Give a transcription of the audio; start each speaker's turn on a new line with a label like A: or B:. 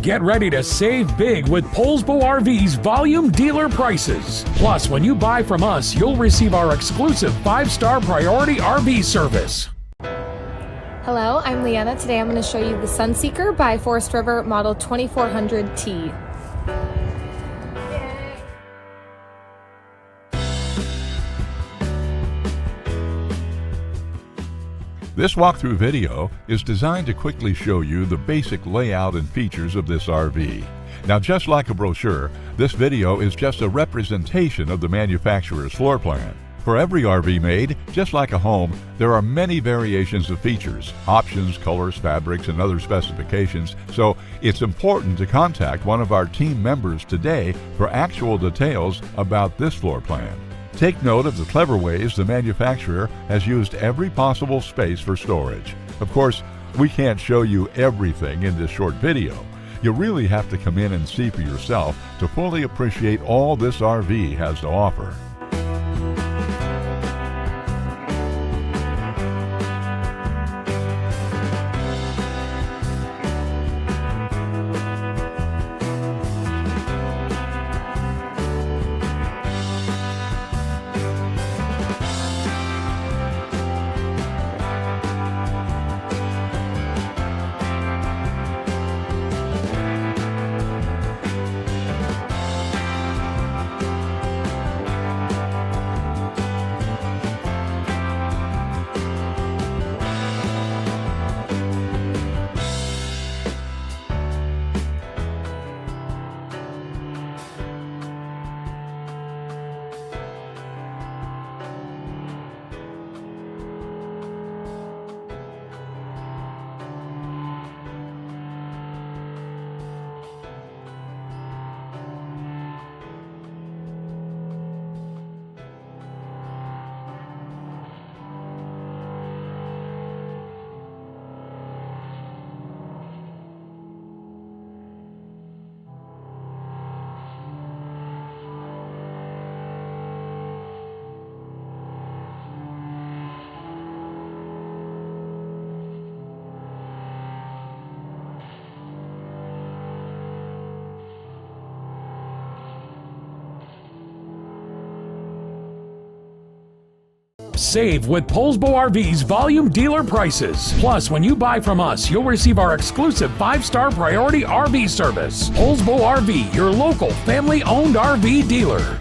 A: Get ready to save big with Poulsbo RV's volume dealer prices. Plus, when you buy from us, you'll receive our exclusive 5-star priority RV service.
B: Hello, I'm Leanna. Today I'm going to show you the Sunseeker by Forest River model 2400T.
C: This walkthrough video is designed to quickly show you the basic layout and features of this RV. Now, just like a brochure, this video is just a representation of the manufacturer's floor plan. For every RV made, just like a home, there are many variations of features, options, colors, fabrics, and other specifications, so it's important to contact one of our team members today for actual details about this floor plan. Take note of the clever ways the manufacturer has used every possible space for storage. Of course, we can't show you everything in this short video. You really have to come in and see for yourself to fully appreciate all this RV has to offer.
A: Save with Poulsbo RV's volume dealer prices. Plus, when you buy from us, you'll receive our exclusive 5-star priority RV service. Poulsbo RV, your local family-owned RV dealer.